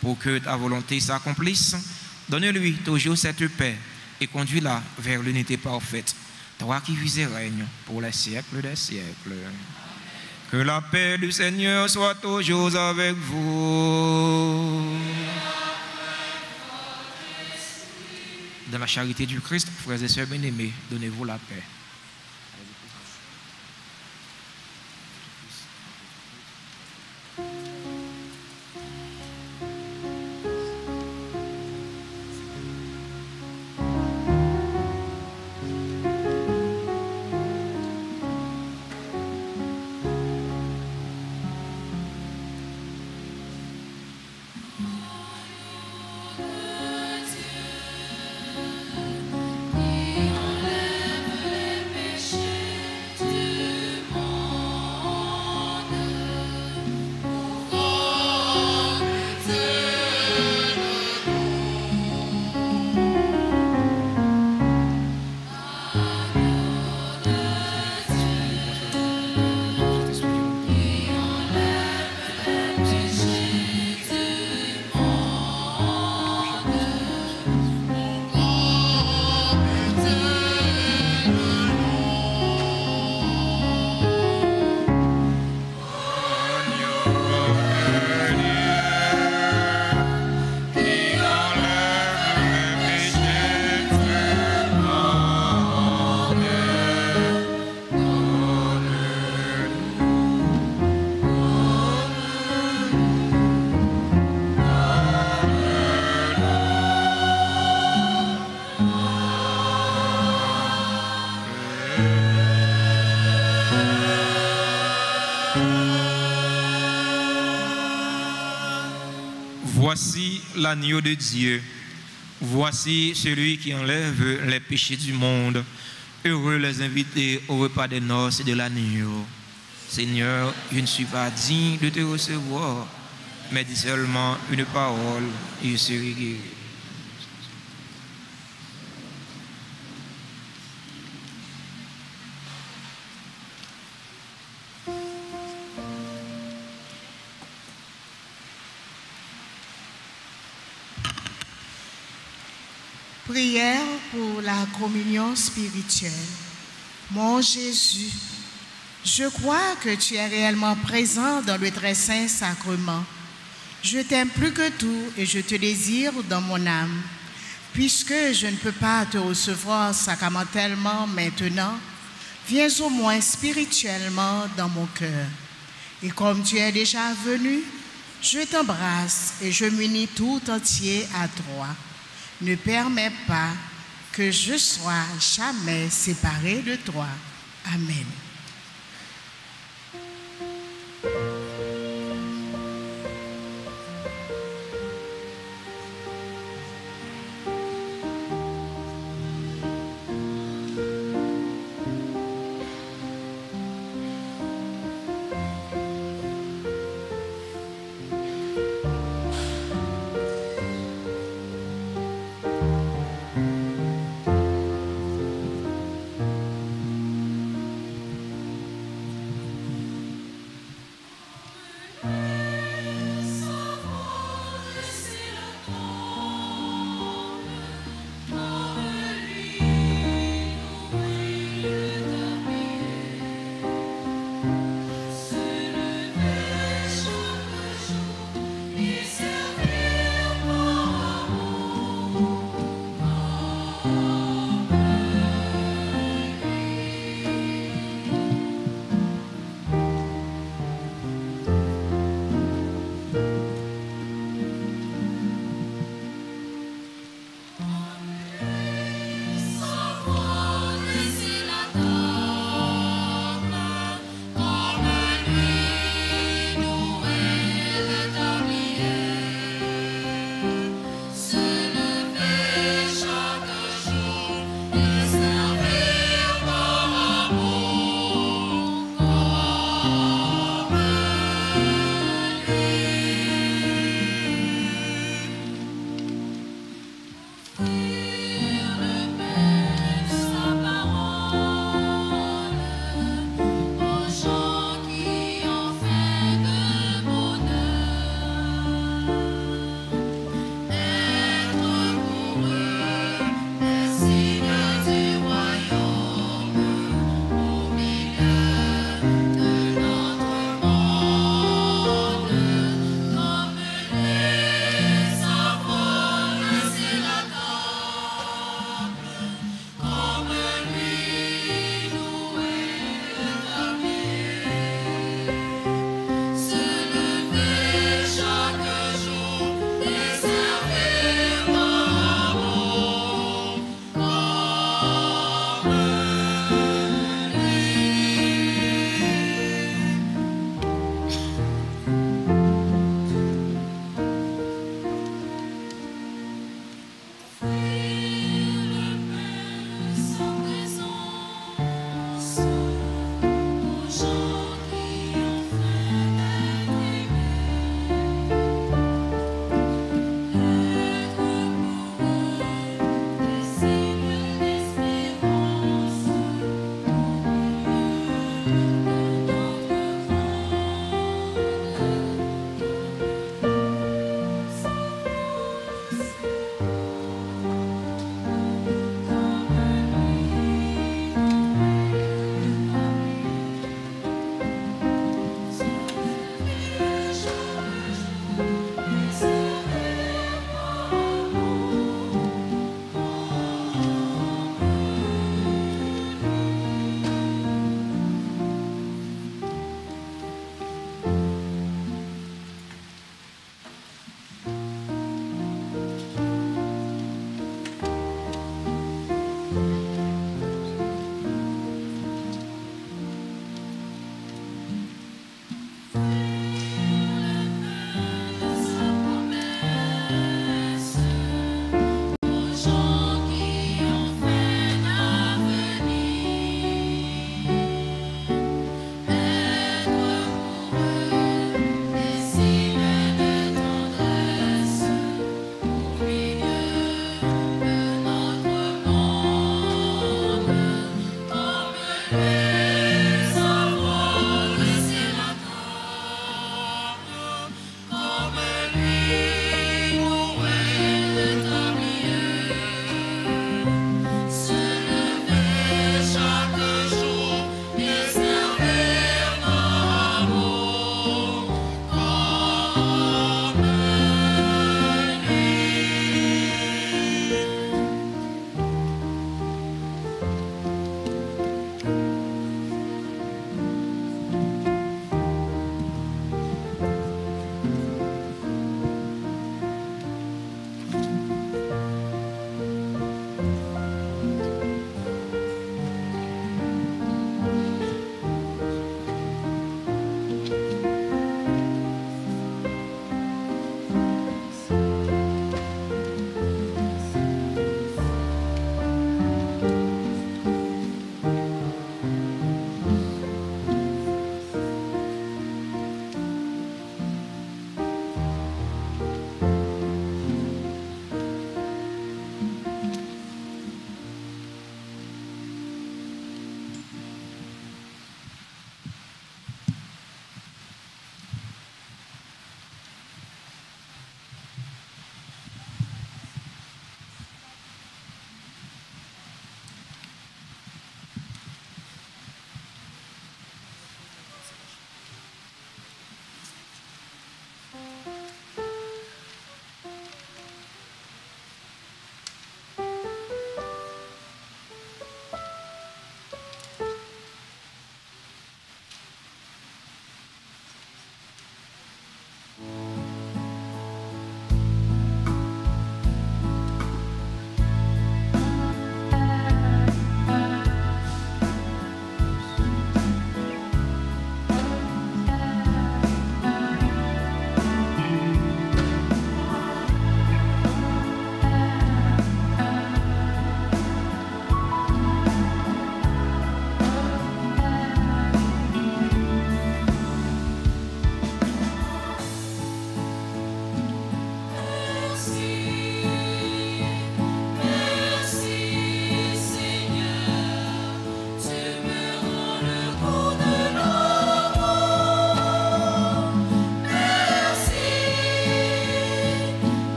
Pour que ta volonté s'accomplisse, donne-lui toujours cette paix et conduis-la vers l'unité parfaite. Toi qui vis et règnes pour les siècles des siècles. Que la paix du Seigneur soit toujours avec vous. Dans la charité du Christ, frères et sœurs bien-aimés, donnez-vous la paix. Voici l'agneau de Dieu. Voici celui qui enlève les péchés du monde. Heureux les invités au repas des noces de l'agneau. Seigneur, je ne suis pas digne de te recevoir, mais dis seulement une parole et je serai guéri. Prière pour la communion spirituelle. Mon Jésus, je crois que tu es réellement présent dans le très saint sacrement. Je t'aime plus que tout et je te désire dans mon âme. Puisque je ne peux pas te recevoir sacramentellement maintenant, viens au moins spirituellement dans mon cœur. Et comme tu es déjà venu, je t'embrasse et je m'unis tout entier à toi. Ne permets pas que je sois jamais séparé de toi. Amen.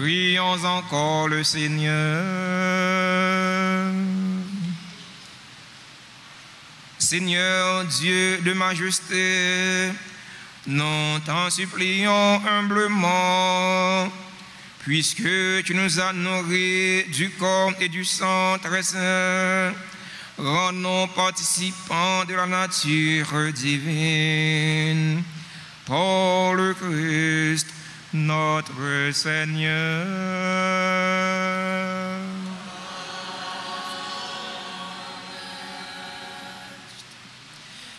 Prions encore le Seigneur. Seigneur Dieu de majesté, nous t'en supplions humblement, puisque tu nous as nourris du corps et du sang très saint, rends-nous participants de la nature divine. Par le Christ, notre Seigneur.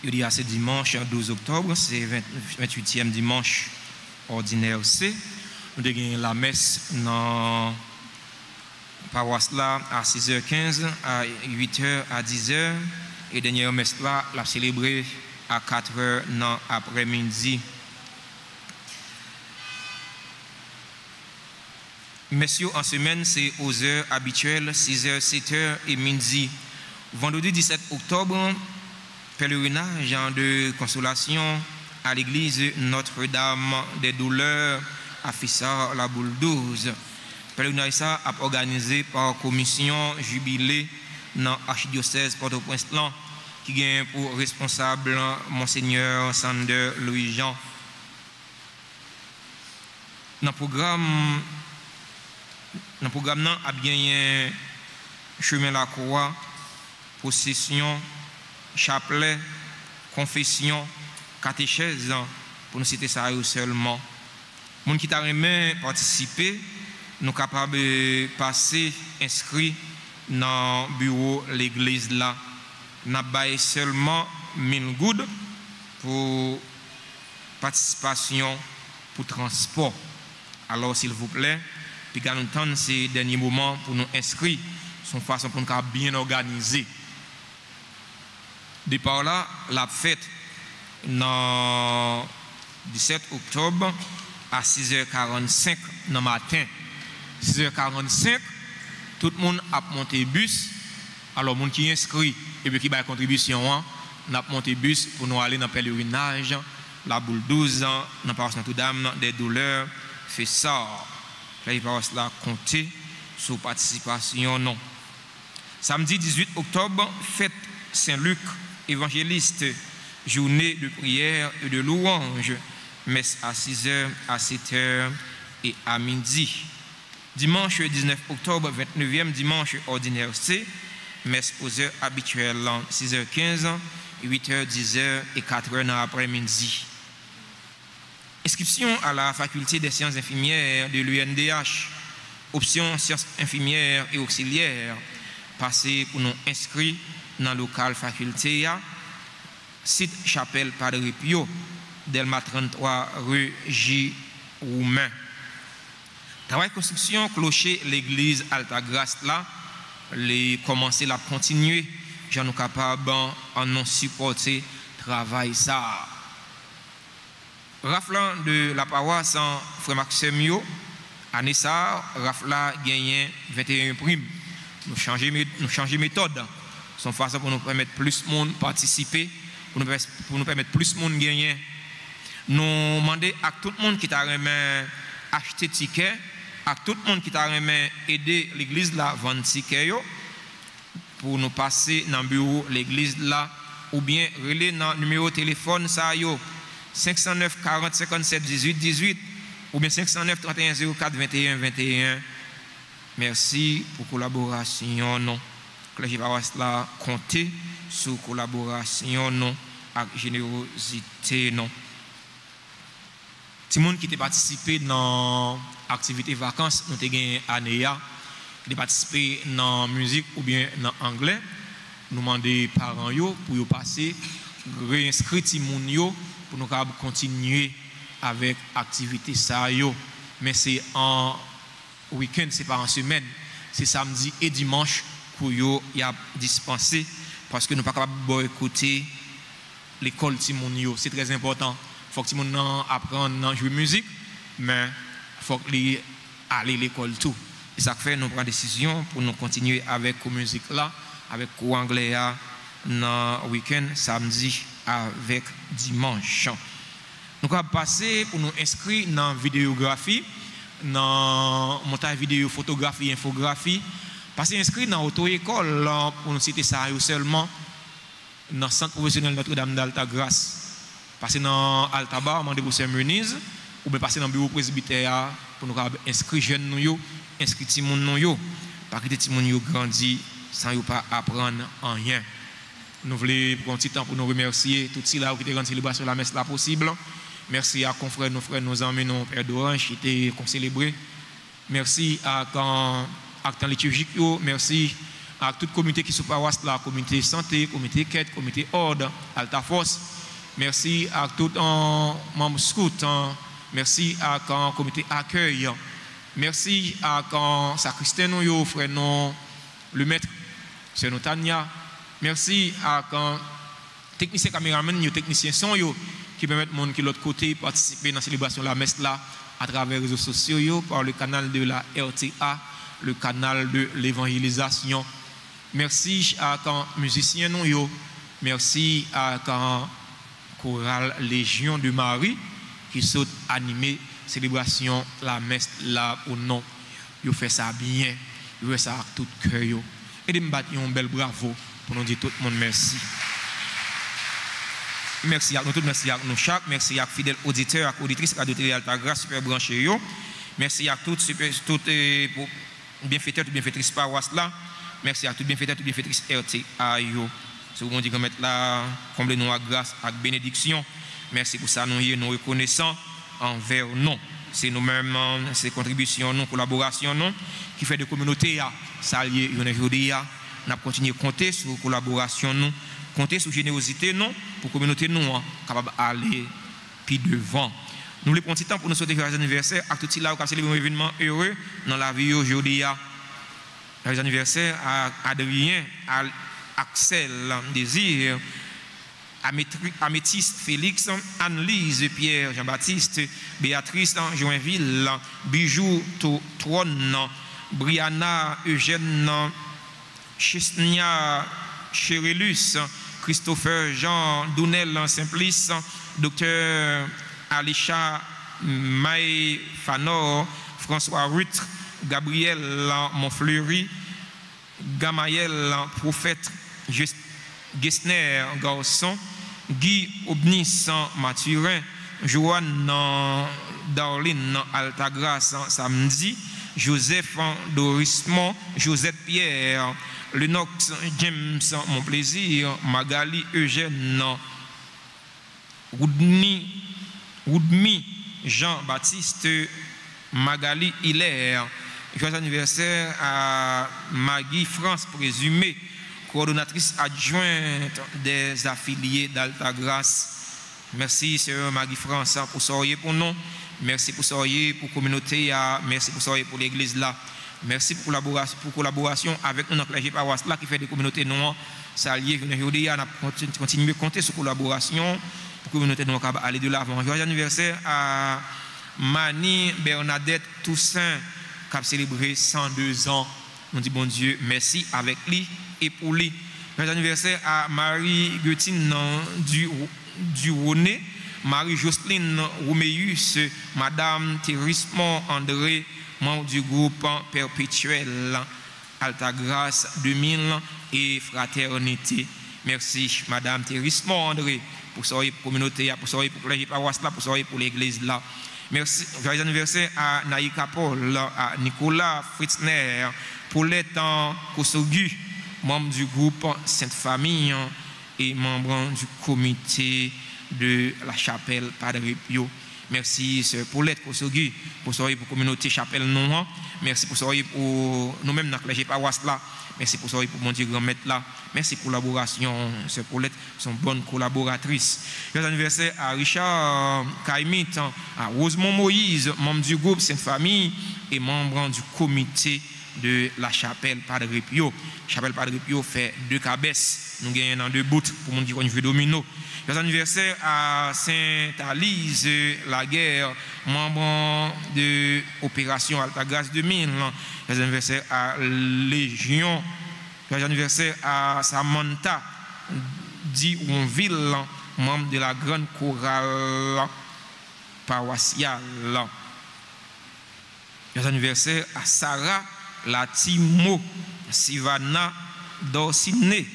Il dit à ce dimanche 12 octobre, c'est 28e dimanche ordinaire C. Nous avons la messe dans la paroisse là à 6h15, à 8h, à 10h. Et dernière messe là, la célébrée à 4h dans l'après-midi. Messieurs, en semaine, c'est aux heures habituelles, 6h, 7h et midi. Vendredi 17 octobre, pèlerinage de consolation à l'église Notre-Dame des Douleurs à Fissard, la Boule 12. Pèlerinage ça a organisé par commission jubilée dans l'archidiocèse Port-au-Prince qui a pour responsable Monseigneur Sander Louis-Jean. Dans le programme a bien chemin la croix, procession, chapelet, confession, catéchèse, pour nous citer ça seulement. Les gens qui ont participer, nous sommes capables de passer inscrits dans le bureau de l'église là. Nous avons seulement 1000 goudes pour participation pour transport. Alors s'il vous plaît, puis nous attendons ces derniers moments pour nous inscrire, son façon pour nous bien organiser. De par là, la fête le 17 octobre à 6h45 dans le matin. 6h45, tout le monde a monté le bus. Alors, les gens qui sont inscrits et qui ont une contribution, on a monté le bus pour nous aller dans le pèlerinage, la Boule 12, dans la paroisse Notre-Dame des Douleurs, fait ça. La paroisse là compter sur participation. Non. Samedi 18 octobre, fête Saint-Luc, évangéliste, journée de prière et de louange, messe à 6h, à 7h et à midi. Dimanche 19 octobre, 29e dimanche ordinaire C, messe aux heures habituelles, 6h15, 8h, 10h et 4h dans l'après-midi. Inscription à la faculté des sciences infirmières de l'UNDH, option sciences infirmières et auxiliaires, passez pour nous inscrire dans le local faculté, site Chapelle Padre Pio, Delma 33, rue J. Roumain. Travail construction, clocher l'église Alta Grace là, les commencer la continuer, j'en suis capable en non supporter travail ça. Raflan de la paroisse en Frère Maximio, année ça, Rafla gagne 21 primes. Nous changer méthode. Son façon pour nous permettre plus de monde participer, pour nous permettre plus de monde gagner. Nous demandons à tout le monde qui t'a acheté ticket, à tout le monde qui t'a aider l'église là vendre ticket pour nous passer dans le bureau l'église là ou bien relais dans le numéro de téléphone ça yo 509 40 57 18 18 ou bien 509 31 04 21 21. Merci pour la collaboration. Non. Clergé paroisse là compter sur collaboration non avec générosité non. Tout le monde qui a participé dans l'activité vacances, nous avons gagné ANEA, qui a participé dans la musique ou bien dans l'anglais. Nous demandons aux parents pour passer, réinscrire les gens pour nous continuer avec l'activité. Mais c'est en week-end, ce n'est pas en semaine, c'est samedi et dimanche pour nous dispenser parce que nous ne sommes pas capables de boycotter l'école de c'est très important. Il faut que les gens apprennent à jouer musique, mais il faut qu'ils aillent à l'école tout. Et ça fait nous prendre décision pour nous continuer avec la musique là, avec le anglais dans le week-end, samedi avec dimanche. Nous allons passer pour nous inscrire dans la vidéographie. dans montage vidéo, photographie, infographie. Parce que inscrit dans l'auto-école, pour nous citer ça seulement, dans le centre professionnel Notre-Dame d'Altagrace. Passer dans Altaba, demander pour se Muniz, ou bien passer dans le bureau presbytère pour nous inscrire jeunes nous, inscrire les gens nous, parce que les gens grandissent sans pas apprendre rien. Nous voulons prendre un petit temps pour nous remercier tous ceux qui ont rendu célébration de la messe là possible. Merci à confrères, nos frères, nos amis, nos pères d'Orange qui étaient célébrés. Merci à l'acte liturgique, merci à toute communauté qui est sous paroisse là, communauté santé, communauté quête, communauté ordre, Alta Force. Merci à tout membre scout, merci à comité accueil, merci à sacristain nous, frère non, le maître, c'est nous Tania. Merci à technicien caméraman, les techniciens son qui permettent aux gens qui de l'autre côté participer dans la célébration de la messe là à travers les réseaux sociaux par le canal de la RTA, le canal de l'évangélisation. Merci à musiciens nous, merci à chorale Légion de Marie qui sont animés célébration la messe là au nom. Ils fait ça bien, ils fait ça avec tout cœur. Et de me battre un bel bravo pour nous dire tout le monde merci. Merci à nous tous, merci à nous chaque, merci à fidèles auditeurs, à auditrices Radio Télé Altagrace super branchés. Merci à toutes bienfaiteurs, toutes bienfaitrices paroisse là. Merci à toutes bienfaiteurs, toutes bienfaitrices RTA. Si vous dites mettre là, comblez-nous à grâce, à bénédiction. Merci pour ça, nous reconnaissons envers nous. C'est nous-mêmes, ces contributions, nos collaborations, nous, qui fait de communauté à s'allier aujourd'hui. Nous avons continué à compter sur la collaboration, nous, compter sur la générosité, nous, pour la communauté, nous, capable d'aller plus devant. Nous voulons prendre un petit temps pour nous souhaiter joyeux anniversaire à tout ce qui a célébré un événement heureux dans la vie aujourd'hui. Joyeux anniversaire à Adrien, à Axel, Désir, Améthyste Félix, Anne-Lise Pierre Jean-Baptiste, Béatrice Joinville, Bijou Trône, Brianna Eugène, Chesnia Chérélus, Christopher Jean Dounel Simplice, Docteur Alisha Maï Fanor, François Ruth, Gabriel Montfleury, Gamaël Prophète, Gessner Garçon, Guy Obnis Mathurin, Joanne Darlene Altagrace Samedi, Joseph Dorismont, Joseph Pierre, Lenox James Mon Plaisir, Magali Eugène, Woudmi Jean-Baptiste, Magali Hilaire. Joyeux anniversaire à Maggie France Présumée, coordonnatrice adjointe des affiliés d'Altagrace. Merci, sœur Maggie France, pour soyez pour nous. Merci pour soyez pour la communauté. Merci pour soyez pour l'église là. Merci pour collaboration avec notre clergé paroisse là qui fait des communautés noires. S'allier, aujourd'hui, on a continué à compter sur la collaboration pour que la communauté noire aller de l'avant. Joyeux anniversaire à Mani Bernadette Toussaint, qui a célébré 102 ans. On dit bon Dieu, merci avec lui et pour lui. Joyeux anniversaire à Marie-Guetine Duroné, Marie-Jocelyne Roméus, Madame Thérismont André, membre du groupe Perpétuel Altagrace 2000 et Fraternité. Merci Madame Thérismont André pour soyez pour la communauté, pour soyez pour la paroisse là, pour soyez pour l'église là. Merci. Joyeux anniversaire à Naïka Paul, à Nicolas Fritzner, Paulette Kosogu, membre du groupe Sainte Famille et membre du comité de la chapelle Padre Pio. Merci, sœur Paulette Kosogu, pour soyez pour la communauté chapelle non. Merci pour soyez pour nous-mêmes dans la paroisse là. Merci pour soyez pour mon Dieu grand-maître là. Merci pour la collaboration, sœur Paulette, son bonne collaboratrice. Joyeux anniversaire à Richard Kaimit, à Rosemont Moïse, membre du groupe Sainte Famille et membre du comité de la chapelle Padre Pio. Chapelle Padre Pio fait 2 cabesses. Nous gagnons dans 2 bouts pour mon Dieu qu'on joue domino. Joyeux anniversaire à Sainte-Alise Laguerre, membre de l'opération Altagrace 2000. Joyeux anniversaire à Légion. Joyeux anniversaire à Samantha Dionville, membre de la grande chorale paroissiale. Joyeux anniversaire à Sarah Latimo, Sivana Dorciné,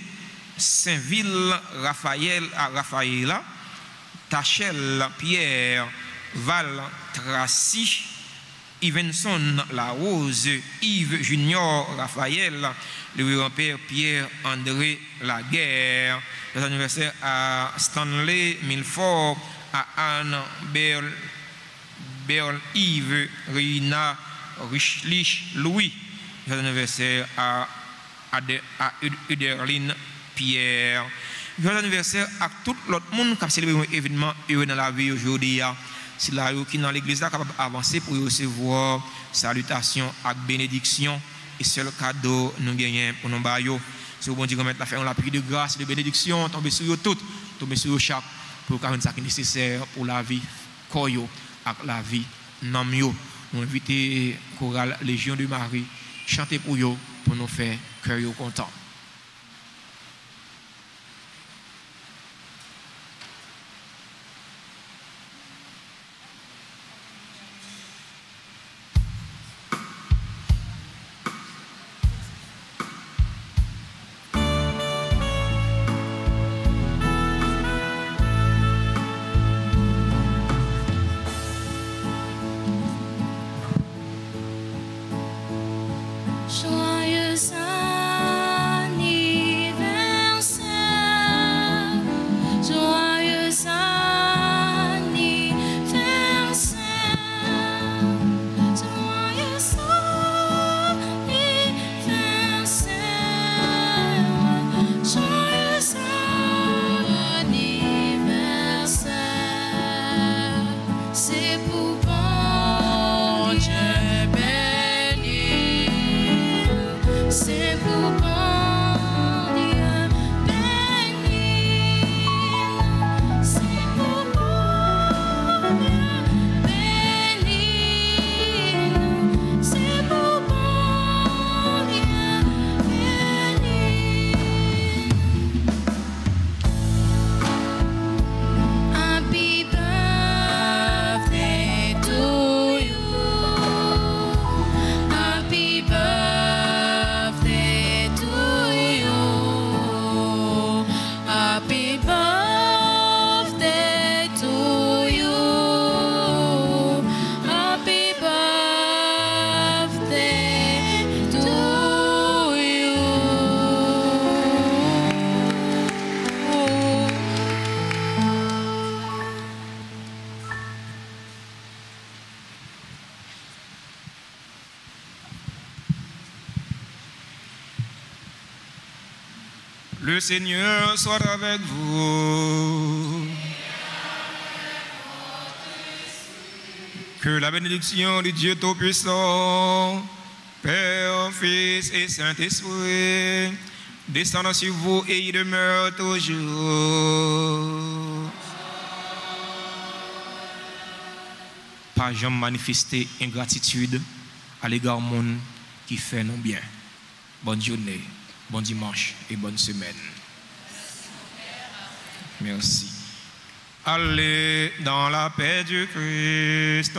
Saint-Ville Raphaëla, Tachel Pierre, Val Tracy, Ivenson La Rose, Yves Junior Raphaël, le grand-père Pierre-André Laguerre. Joyeux anniversaire à Stanley Milford, à Anne Yves Rina Richlich Louis. Joyeux anniversaire à Uderline Pierre. Joyeux anniversaire à tout l'autre monde qui a célébré un événement heureux dans la vie aujourd'hui. C'est là qui dans l'église là capable d'avancer pour recevoir salutations et bénédictions. Et seul cadeau nous gagnons pour nous bailler. Si vous bon Dieu mettre la faire la prière de grâce et de bénédiction, tomber sur eux toutes, tomber sur eux chaque pour faire ce qui est nécessaire pour la vie koyo et la vie namyo. Nous invitons chorale Légion de Marie chanter pour eux pour nous faire cœur content. Joyeux Le Seigneur soit avec vous. Que la bénédiction du Dieu Tout-Puissant, Père, Fils et Saint-Esprit, descende sur vous et y demeure toujours. Pas jamais manifester ingratitude à l'égard du monde qui fait non bien. Bonne journée, bon dimanche et bonne semaine. Merci. Allez dans la paix du Christ.